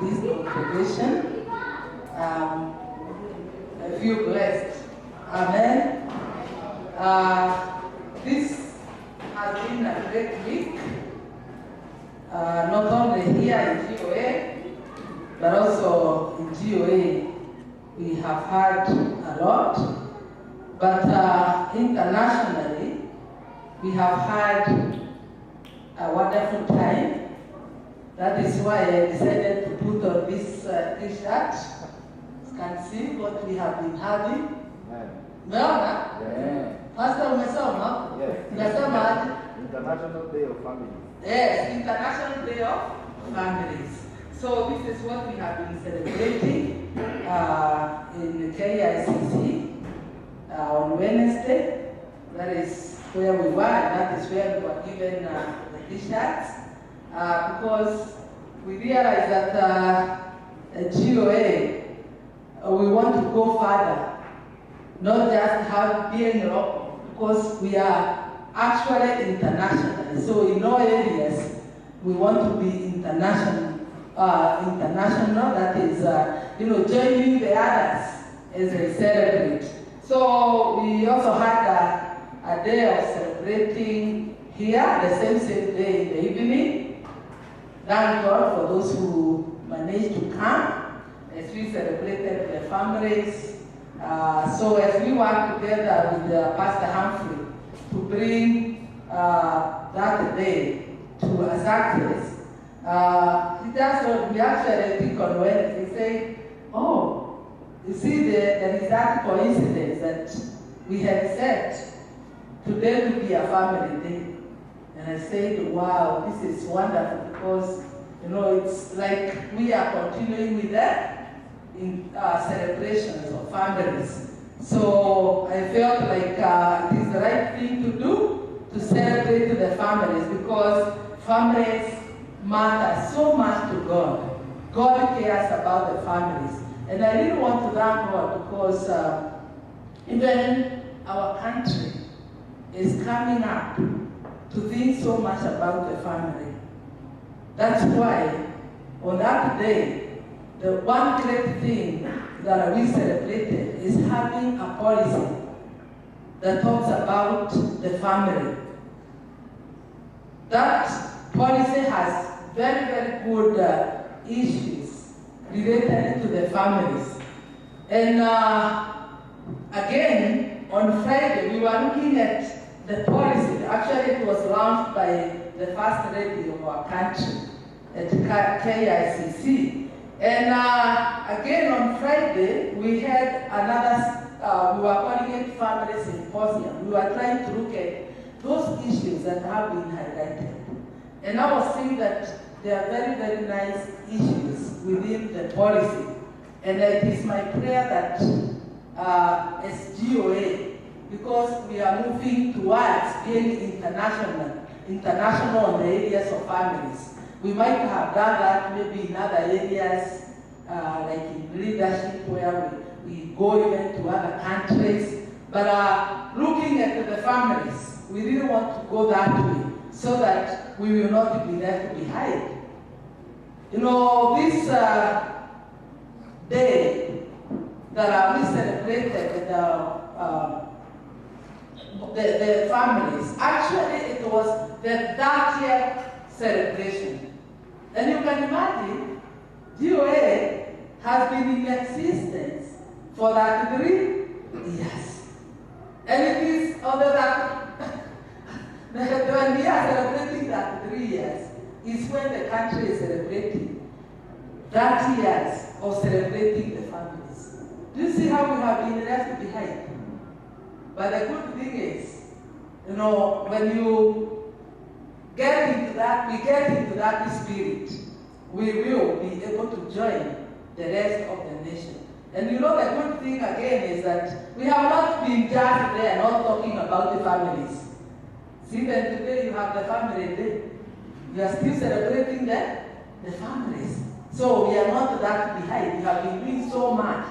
this congregation. I feel blessed. Amen. This has been a great week, not only here in GOA, but also in GOA. We have had a lot, but internationally, we have had a wonderful time. That is why I decided to put on this t-shirt. You can see what we have been having. Umeona? Yeah. Pastor, umesoma? Yes. Unasema aje? International Day of Families. Yes, International Day of Families. So this is what we have been celebrating in KICC on Wednesday. That is where we were, and that is where we were given the t-shirts. Because we realize that GOA, we want to go further, not just have being local, because we are actually international. So in all areas, we want to be international. That is, joining the others as they celebrate. So we also had a day of celebrating here, the same day in the evening. Thank God for those who managed to come as we celebrated their families. So as we work together with Pastor Humphrey to bring that day to a success, we actually think on Wednesday, say, oh, you see there is that coincidence that we had set today to be a family day. And I said, wow, this is wonderful because, it's like we are continuing with that in celebrations of families. So I felt like it is the right thing to do to celebrate the families because families matter so much to God. God cares about the families. And I really want to thank God because even our country is coming up to think so much about the family. That's why on that day, the one great thing that we celebrated is having a policy that talks about the family. That policy has very, very good issues related to the families. And again, on Friday, we were looking at the policy. Actually, it was launched by the first lady of our country at KICC. And again, on Friday, we had another, we were calling it Family Symposium. We were trying to look at those issues that have been highlighted. And I was saying that there are very, very nice issues within the policy. And it is my prayer that as GOA, because we are moving towards being international on the areas of families. We might have done that maybe in other areas, like in leadership, where we go even to other countries. But looking at the families, we really want to go that way so that we will not be left behind. This day that we celebrated the families, actually it was the 30th celebration. And you can imagine, GOA has been in existence for 33 years. And it is over that, when we are celebrating 33 years, is when the country is celebrating 30 years of celebrating the families. Do you see how we have been left behind? But the good thing is, when you get into that, we get into that spirit, we will be able to join the rest of the nation. And the good thing again is that we have not been just there not talking about the families. See, then today you have the family day. We are still celebrating the families. So we are not that behind. We have been doing so much.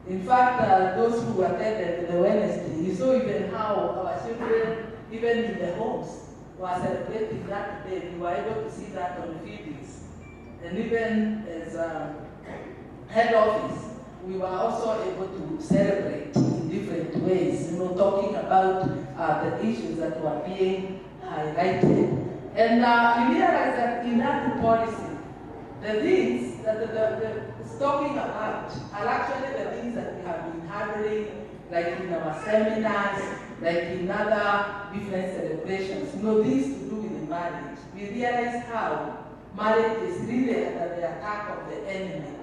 In fact, those who attended the Wednesday, you saw even how our children, even in the homes, were celebrating that day. We were able to see that on videos. And even as head office, we were also able to celebrate in different ways, talking about the issues that were being highlighted. And you realize that in that policy, the things that it's talking about are actually the things that we have been handling, like in our seminars, like in other different celebrations, things to do with marriage. We realize how marriage is really under the attack of the enemy.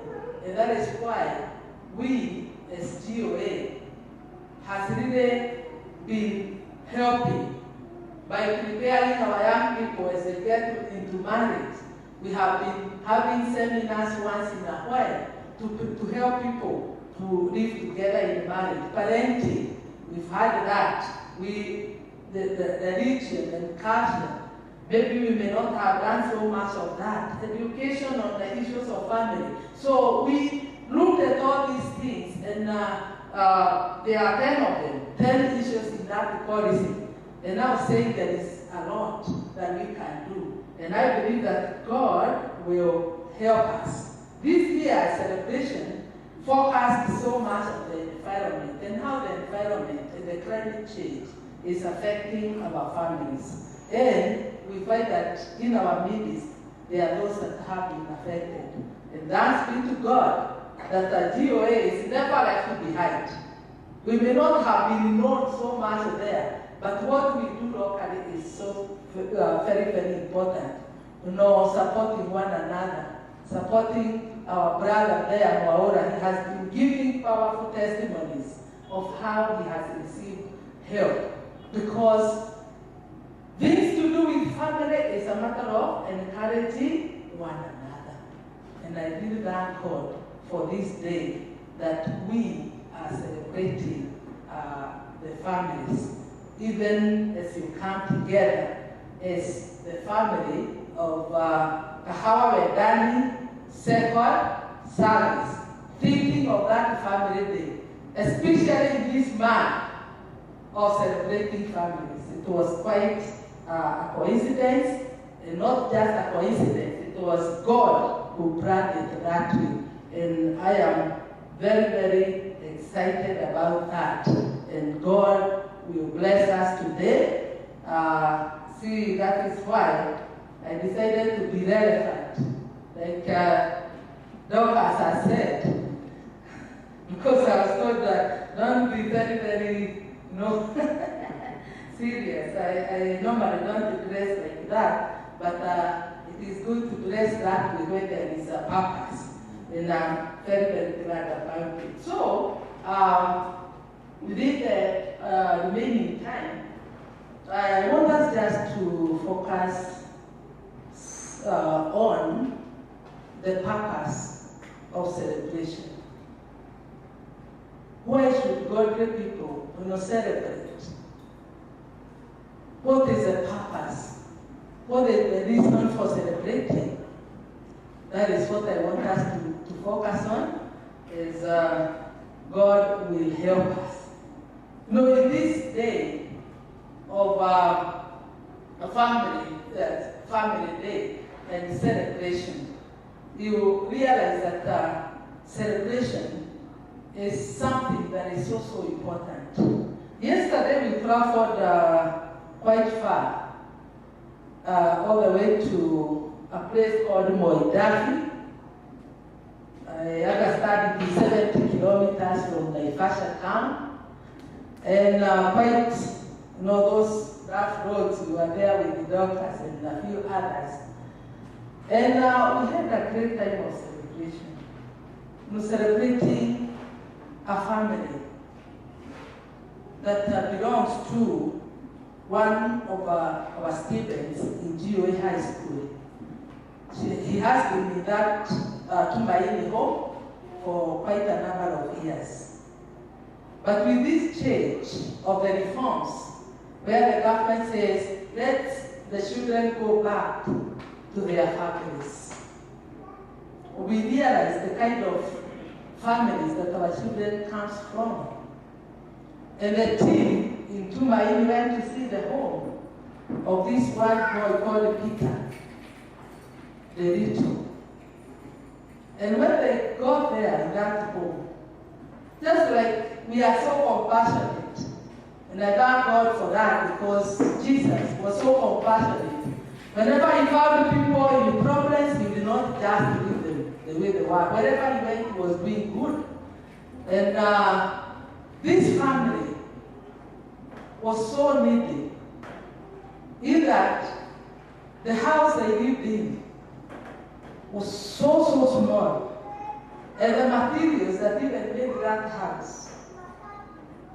And that is why we, as GOA, has really been helping by preparing our young people as they get into marriage. We have been having seminars once in a while to help people to live together in marriage. Parenting, we've had that. The religion and culture, maybe we may not have done so much of that. Education on the issues of family. So we looked at all these things, and there are 10 of them, 10 issues in that policy. And now saying there is a lot that we can do. And I believe that God will help us. This year's celebration focused so much on the environment and how the environment and the climate change is affecting our families. And we find that in our midst, there are those that have been affected. And thanks be to God that the GOA is never left behind. We may not have been known so much there, but what we do locally is so very, very important. Supporting one another, supporting our brother there, Maura. He has been giving powerful testimonies of how he has received help. Because things to do with family is a matter of encouraging one another. And I really thank God for this day that we are celebrating the families, even as you come together as the family of Kahawa Wedani second service, thinking of that family day, especially in this month of celebrating families. It was quite a coincidence, and not just a coincidence, it was God who planned it that way. And I am very, very excited about that. And God will bless us today. See, that is why I decided to be relevant. Like Dorcas has said, because I was told that don't be very, very, serious. I normally don't dress like that, but it is good to dress that way when there is a purpose. And I'm very, very glad about it. So, within the remaining time, I want us just to focus on the purpose of celebration. Why should godly people celebrate? What is the purpose? What is the reason for celebrating? That is what I want us to focus on, is God will help us. In this day of a family day and celebration, you realize that celebration is something that is so, so important. Yesterday we traveled quite far, all the way to a place called Moidafi. I understand it is 70 kilometers from Naivasha town. And quite, those rough roads, we were there with the doctors and a few others. And we had a great time of celebration. Celebrating a family that belongs to one of our students in GOA High School. He has been in that Tumaini home for quite a number of years. But with this change of the reforms, where the government says, let the children go back to their families, we realize the kind of families that our children comes from. And the team in Tumaini went to see the home of this one boy called Peter, the little. And when they got there in that home, just like we are so compassionate, and I thank God for that because Jesus was so compassionate. Whenever he found people in problems, he did not just leave them the way they were. Wherever he went, he was doing good. And this family was so needy in that the house they lived in was so small. And the materials that even made that house,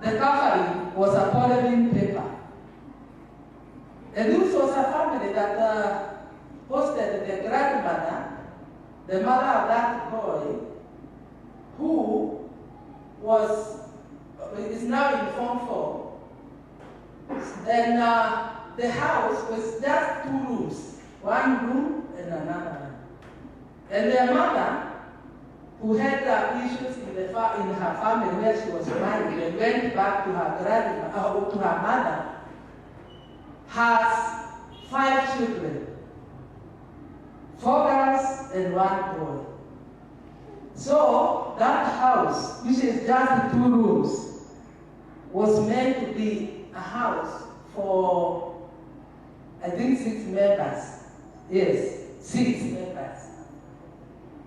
the covering was a polyethylene paper. And this was a family that hosted the grandmother, the mother of that boy, who is now in Form 4. And the house was just 2 rooms, one room and another one. And their mother, who had issues in her family where she was married and went back to her grandmother, to her mother, has 5 children, 4 girls and 1 boy. So that house, which is just 2 rooms, was meant to be a house for, I think, 6 members. Yes, 6 members.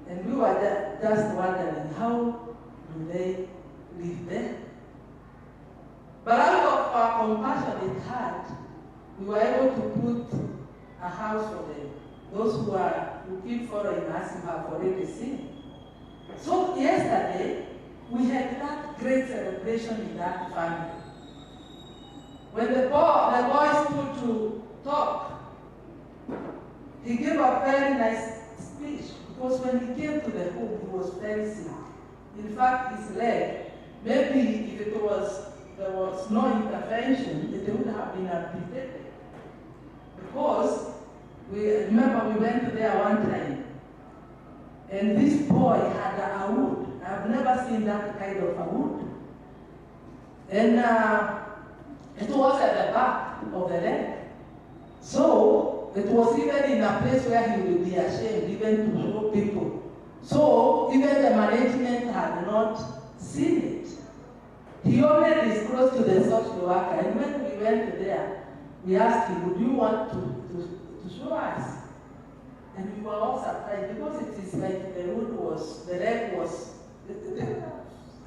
And we were just wondering, how do they live there? But out of our compassionate heart, we were able to put a house for them. Those who keep following us, who have already seen. So yesterday, we had that great celebration in that family. When the boy stood to talk, he gave a very nice speech, because when he came to the home, he was very sick. In fact, his leg, maybe if there was no intervention, it would have been amputated. Because remember we went there one time, and this boy had a wound. I've never seen that kind of a wound. And it was at the back of the leg. So it was even in a place where he would be ashamed even to show people. So even the management had not seen it. He only disclosed to the social worker, and when we went there, we asked him, would you want to show us? And we were all surprised, because it is like the leg was,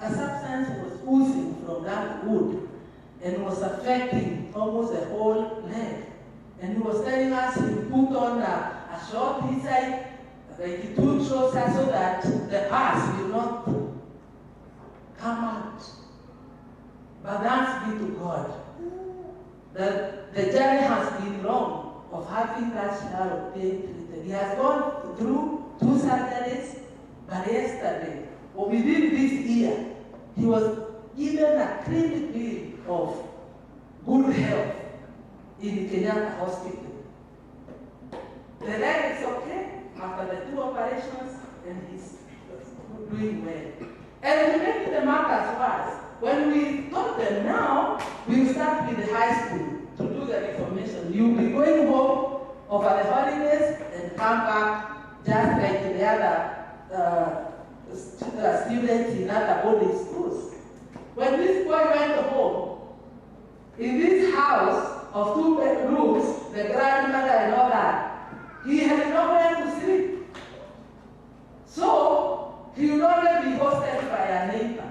a substance was oozing from that wood and was affecting almost the whole leg. And he was telling us he put on a short inside, like 2 trousers, so that the pus will not come out. But thanks be to God, that the journey has been long of having that child being treated. He has gone through 2 surgeries, but yesterday, or within this year, he was given a clean bill of good health in Kenyatta Hospital. The leg is okay after the 2 operations, and he's doing well. And to make the matters worse, when we told them now, we'll start with the high school to do the reformation. You'll be going home over the holidays and come back just like the other students in other boarding schools. When this boy went home, in this house of 2 bedrooms, the grandmother and all that, he had nowhere to sleep. So he would only be hosted by a neighbor.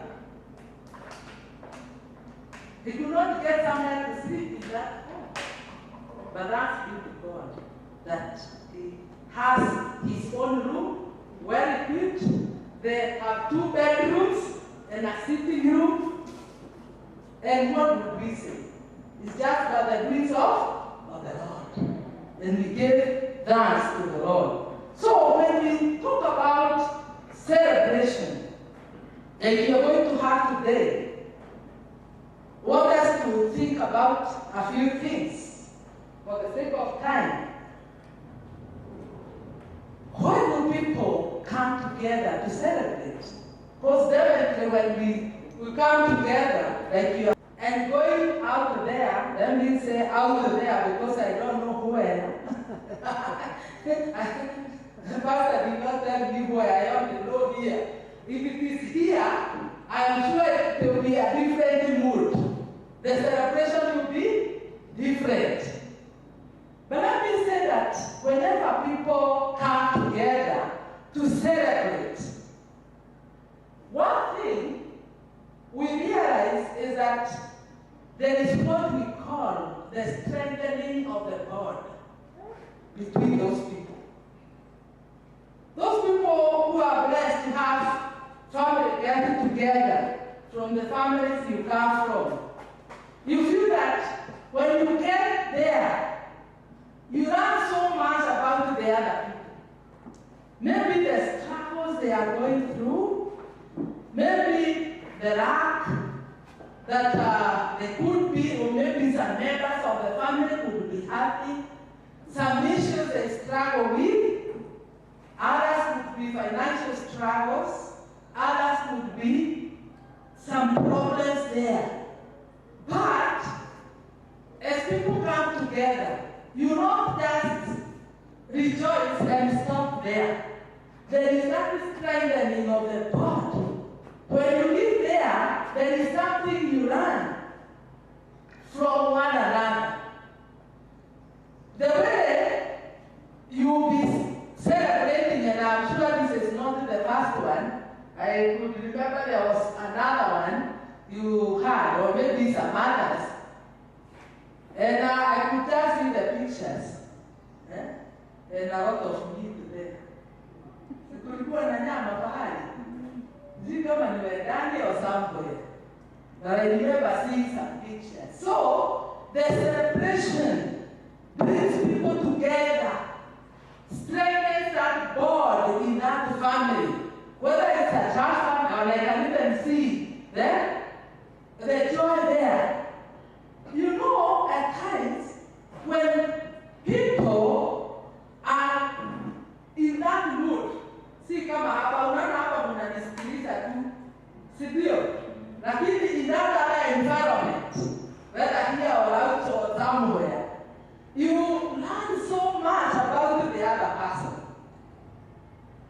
He could not get somewhere to sleep in that home. But thanks be to God that he has his own room, well equipped. They have 2 bedrooms and a sitting room. And what would we say? It's just by the grace of the Lord. And we give thanks to the Lord. So when we talk about celebration, like you're going to have today, I want us to think about a few things for the sake of time. Why do people come together to celebrate? Because definitely when we come together, like you are, and going out there, let me say out there because I don't know where. The pastor did not tell me where I am to know here. If it is here, I am sure there will be a different mood. The celebration will be different. But let me say that whenever people come together to celebrate, one thing we realize is that there is what we call the strengthening of the bond between those people. Those people who are blessed to have family gathered together from the families you come from, you feel that when you get there, you learn so much about the other people. Maybe the struggles they are going through, maybe the lack that they could be, or maybe some members of the family could be having, some issues they struggle with. Others could be financial struggles. Others could be some problems there. But as people come together, you don't just rejoice and stop there. There is that strengthening of the bond. When you live there is something you learn from one another. The way you will be celebrating, and I'm sure this is not the first one. I could remember there was another one you had, or maybe some others. And I could just see the pictures. And a lot of meat there. Kulikuwa na nyama pahali. Sijui kama ni Wendani or somewhere. But I remember seeing some pictures. So, the celebration brings people together, strengthens that bond in that family. Whether it's a church family, or I can even see the joy there. You know, at times, when people are in that mood, si kama hapa, unaona hapa mnanisikiliza tu, si ndio? Lakini in that other environment, whether here or out or somewhere, you learn so much about the other person.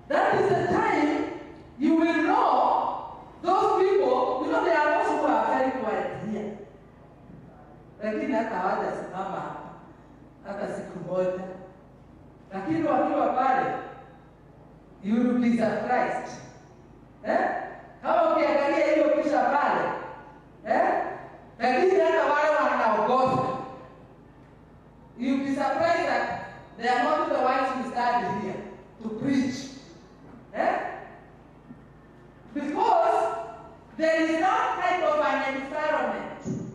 That is the time you will know those people, you know, they are those who are very quiet here. Lakini hata hawajasimama hapa, hata siku moja. Lakini wakiwa pale, you will be surprised. Kama ukiangalia hiyo picha pale, lakini hata wale wanaogopa, you will be surprised that they are not the ones who stand here to preach. Because there is that kind of an environment,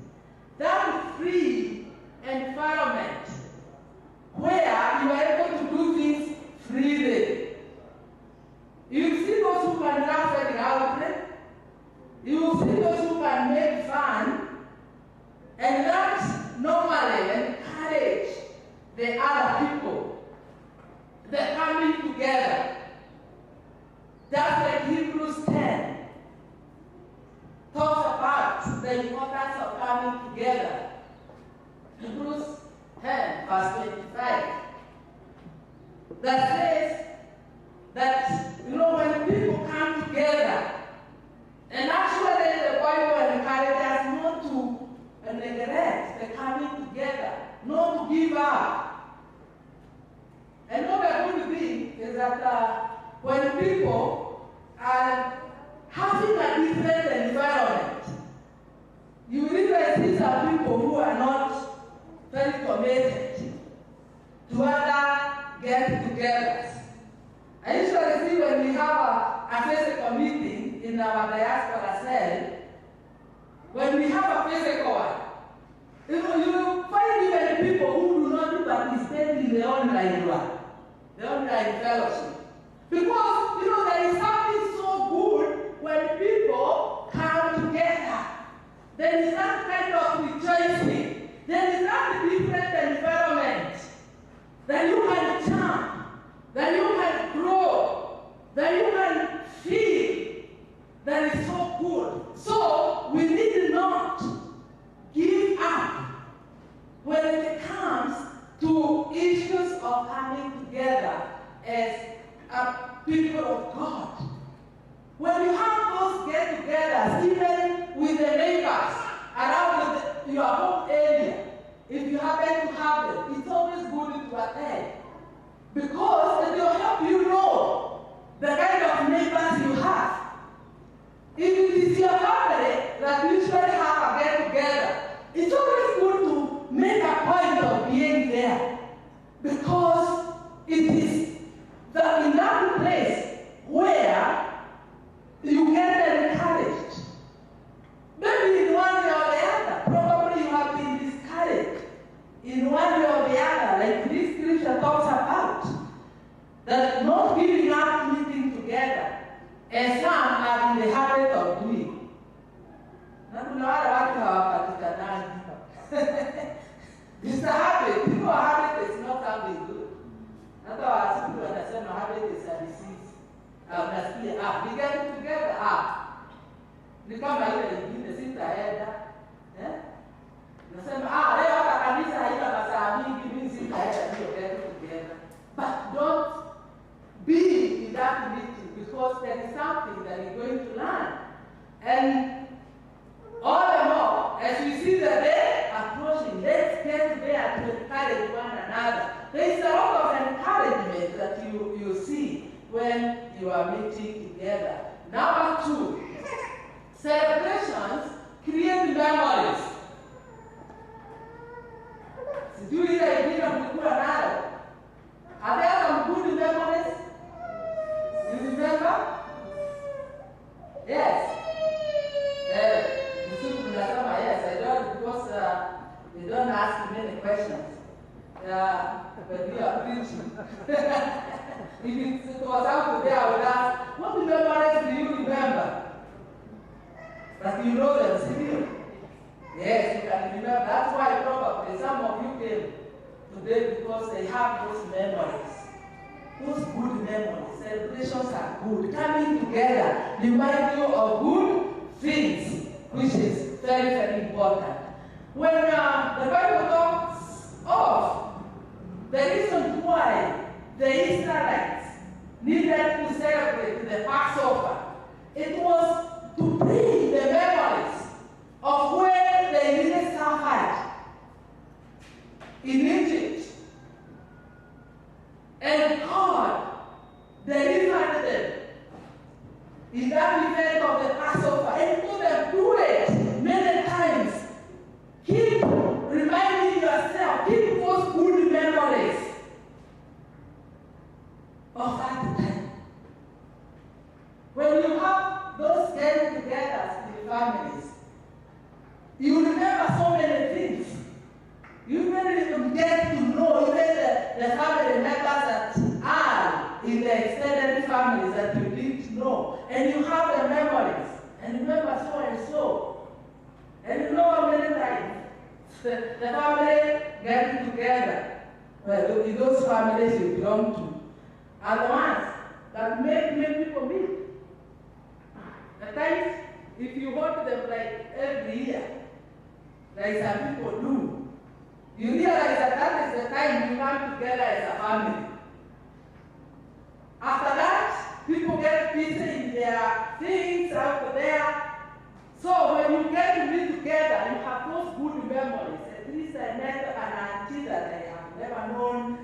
that free environment, where you are able to do things freely. You see those who can laugh very loudly. You see those who can make fun, and that normally encourage the other people. They're coming together. Just like Hebrews 10 talks about the importance of coming together. Hebrews 10, verse 25, that says that, you know, when people come together, and actually the Bible encourages us not to neglect the coming together, not to give up. And what a good thing is that when people are having a different environment, you realize these are people who are not very committed to other get-togethers. I usually see when we have a physical meeting in our diaspora cell, when we have a physical one, you know, you find even people who do not participate in the online one, the online fellowship. Because, you know, there is something so good when people come together. There is that kind of rejoicing. There is that different environment that you can jump, that you can grow, that you can feel. That is so good. So we need not give up when it comes to issues of coming together as and some are in the habit of doing. Na kuna wale watu hawapatikanani. It's a habit. You know, a habit is not something good. That's why people wanasema habit is a disease. Unasikia, we get together, ni kama ile nyingine sitaenda. Nasema, leo hata kanisa haina masaa mingi, mimi sitaenda, ndio get together. But don't be in that meeting because there is something that you're going to learn. And all the more, as we see the day approaching, let's get there to encourage one another. There is a lot of encouragement that you see when you are meeting together. Number 2, celebrations create memories. Sijui ile ingine mlikuwa nayo. Are there some good memories? You remember? Yes. Yes, I don't, because they don't ask many questions. But we are preaching. If it was out today, I would ask, what memories do you remember? But you know them still. Yes, you can remember. That's why probably some of you came today because they have those memories. Those good memories. Celebrations are good. Coming together remind you of good things, which is very, very important. When the Bible talks of the reason why the Israelites needed to celebrate the Passover, it was to bring the memories of where they really suffered in Egypt. And God delivered them in that event of the Passover and told them, do it many times. Keep reminding yourself, keep those good memories of that time. When you have those get-togethers in families, you remember so many things. You really get to know even the family members that are in the extended families that you didn't know. And you have the memories. And remember so and so. And you know how many times the family getting together. Well, in those families you belong to are the ones that make people meet. At times, if you hold them like every year, like some people do, you realize that that is the time you come together as a family. After that, people get busy in their things out there. So when you get to meet together, you have those good memories. At least I met an auntie that I have never known,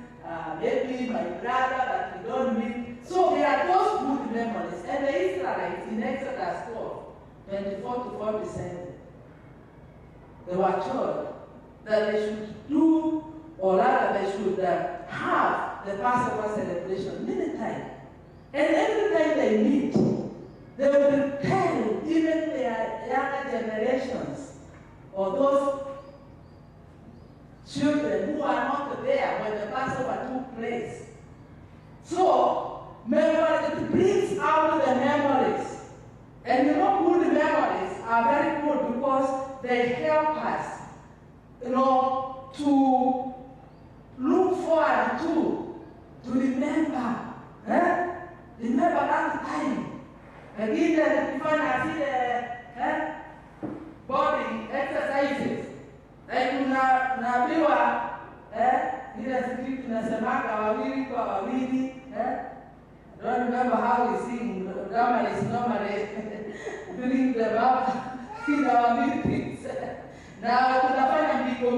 maybe my brother that we don't meet. So there are those good memories. And the Israelites in Exodus 12, 24 to 47, they were told that they should do, or rather they should have the Passover celebration many times. And every time they meet, they will tell even their younger generations or those children who are not there when the Passover took place. So, memories, it brings out the memories. And you know, good memories are very good because they help us, to look forward to remember. Remember that time. Again, I see the body exercises. Like unaambiwa ile siku tunasemanga wawili kwa wawili. I don't remember how we sing. Drama is normally doing the rap in our meetings. Na tunafanya miko.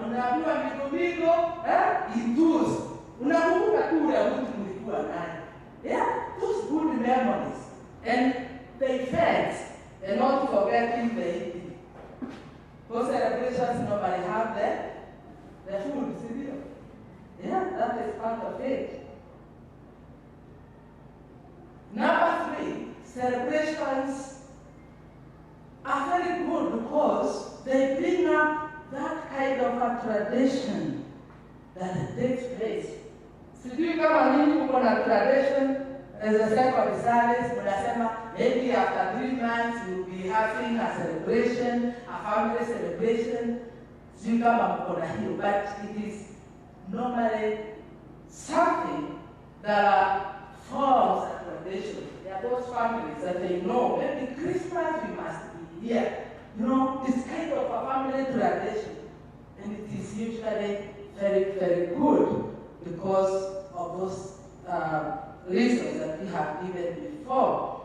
Unaambiwa miko, induce. Unakumbuka tu ule mtu mlikuwa naye. Yeah, those good memories. And they fed, and not forgetting the eating. Those celebrations nobody have the food, see? Yeah, that is part of it. Number 3, celebrations are very good because they bring up that kind of a tradition that takes place. Sijui kama nini uko na tradition as a second service, maybe after 3 months you'll be having a celebration, a family celebration, but it is normally something that forms a tradition. There are those families that they know, maybe Christmas we must be here. It's kind of a family tradition. And it is usually very, very good because of those reasons that we have given before.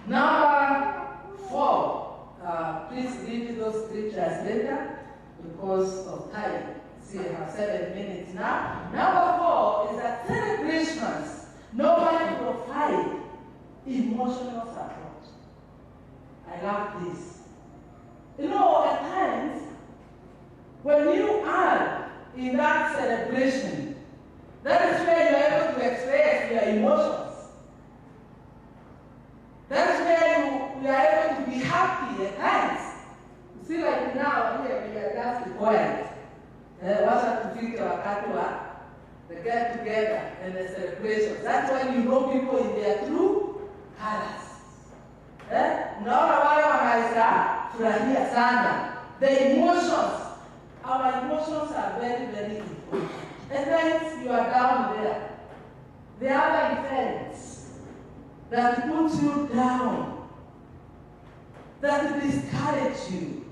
Number 4, please read those scriptures later because of time. See, I have 7 minutes now. Number 4 is that celebrations normally provide emotional support. I love this. At times, when you are in that celebration, that is where you are able to express your emotions. That's where you are able to be happy at times. You see, like now, here we are just quiet. Wacha tufike wakati wa the get together and the celebrations. That's when you know people in their true colors. Unaona wale wanaweza furahia sana. The emotions, our emotions are very, very important. At times you are down there. There are events that put you down, that discourage you.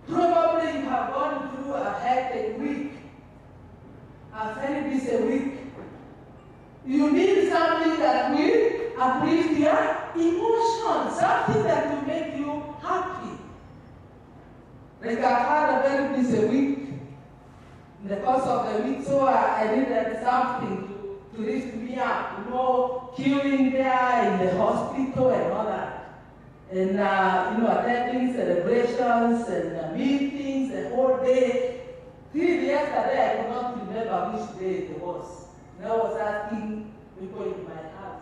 Probably you have gone through a hectic week, a very busy week. You need something that will uplift your emotions, something that will make you happy. Like I've had a very busy week in the course of the week, so I needed something to lift me up, queuing there in the hospital and all that. And, attending celebrations and meetings the whole day. Till yesterday, I could not remember which day it was. And I was asking people in my house,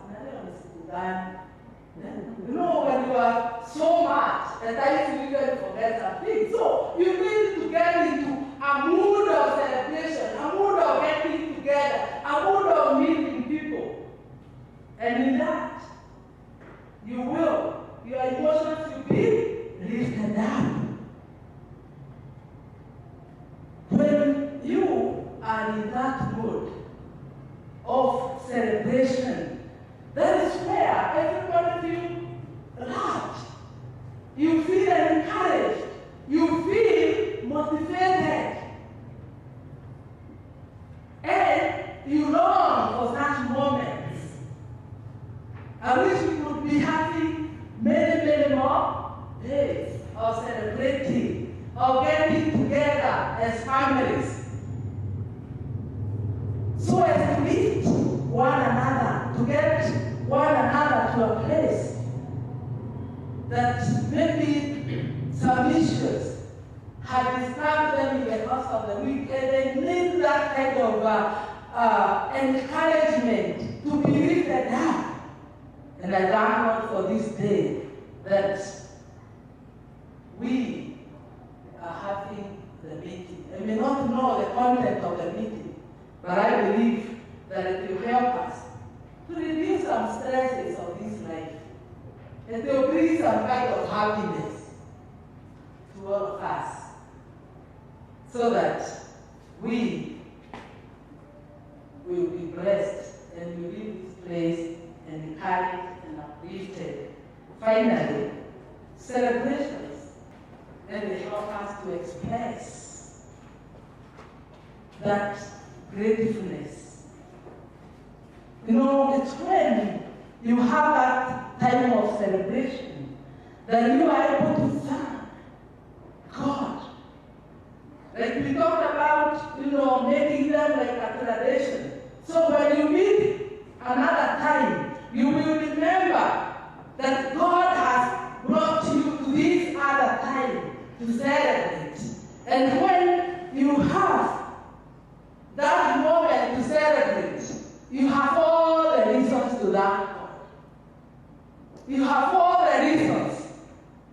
when you are so much, at times you even forget something. So you need to get into a mood of celebration, a mood of getting together, a mood of meeting people. And in that, your emotions will be lifted up. When you are in that mood of celebration, that is where everybody feels loved. You feel encouraged. You feel motivated. And you long for such moments. I wish we could be having many, many more days of celebrating, of getting together as families, so as to meet one another, to get one another to a place that maybe some issues have disturbed them in the course of the week, and they need that kind of encouragement to be lifted up. And I thank God for this day that we are having the meeting. I may not know the content of the meeting, but I believe that it will help us to reduce some stresses of this life. And it will bring some kind of happiness to all of us, so that we will be blessed and will leave this place encouraged and uplifted. Finally, celebrations, and they help us to express that gratefulness. It's when you have that time of celebration that you are able to thank God. Like we talked about, making them like a tradition. So when you meet another time, you will remember that God has brought you to this other time to celebrate. And when you have that moment to celebrate, you have all the reasons to thank God. You have all the reasons,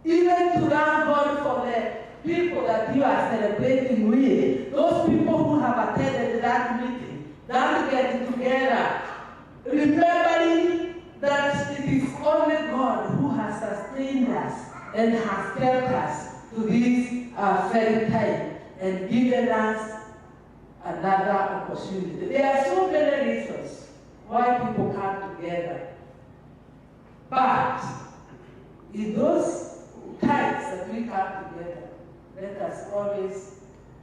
even to thank God for the people that you are celebrating with, those people who have attended that meeting, that getting together. and has kept us to this very time and given us another opportunity. There are so many reasons why people come together. But in those times that we come together, let us always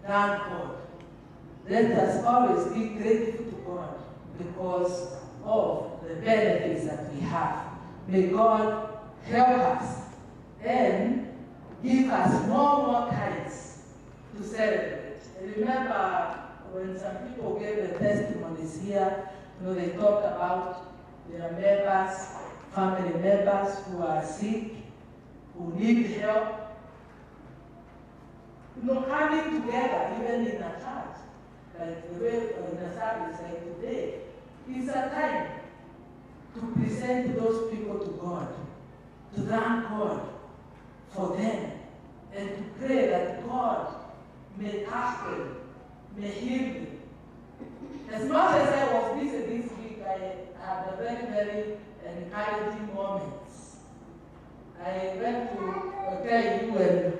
thank God. Let us always be grateful to God because of the benefits that we have. May God help us and give us more times to celebrate. And remember when some people gave the testimonies here, they talk about their members, family members who are sick, who need help. Coming together, even in a church, like the way in a service like today, is a time to present those people to God, to thank God for them, and to pray that God may touch them, may heal them. As much as I was busy this week, I had a very, very encouraging moments. I went to tell you and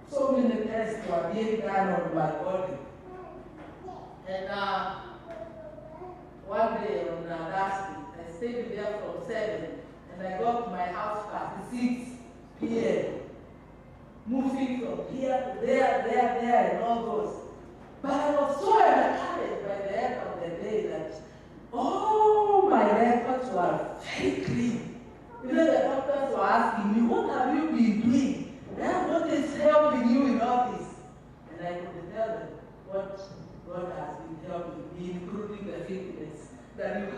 so many tests were being done on my body. And one day on last week, I stayed there from 7 and I got to my house at 6 p.m. Moving from here to there, and all those. But I was so encouraged by the end of the day that all my records were very clean. The doctors were asking me, what have you been doing? What is helping you in all this? And I could tell them what God has been helping me, including the fitness that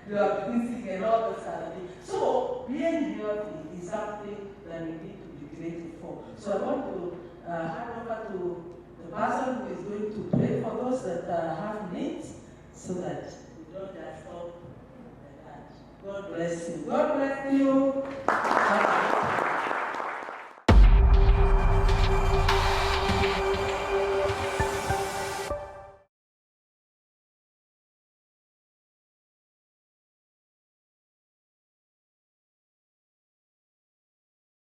you are missing and all those other things. So being healthy is something that we need to be grateful for. So I want to hand over to the person who is going to pray for those that have needs, so that we don't just stop like that. God bless you. God bless you.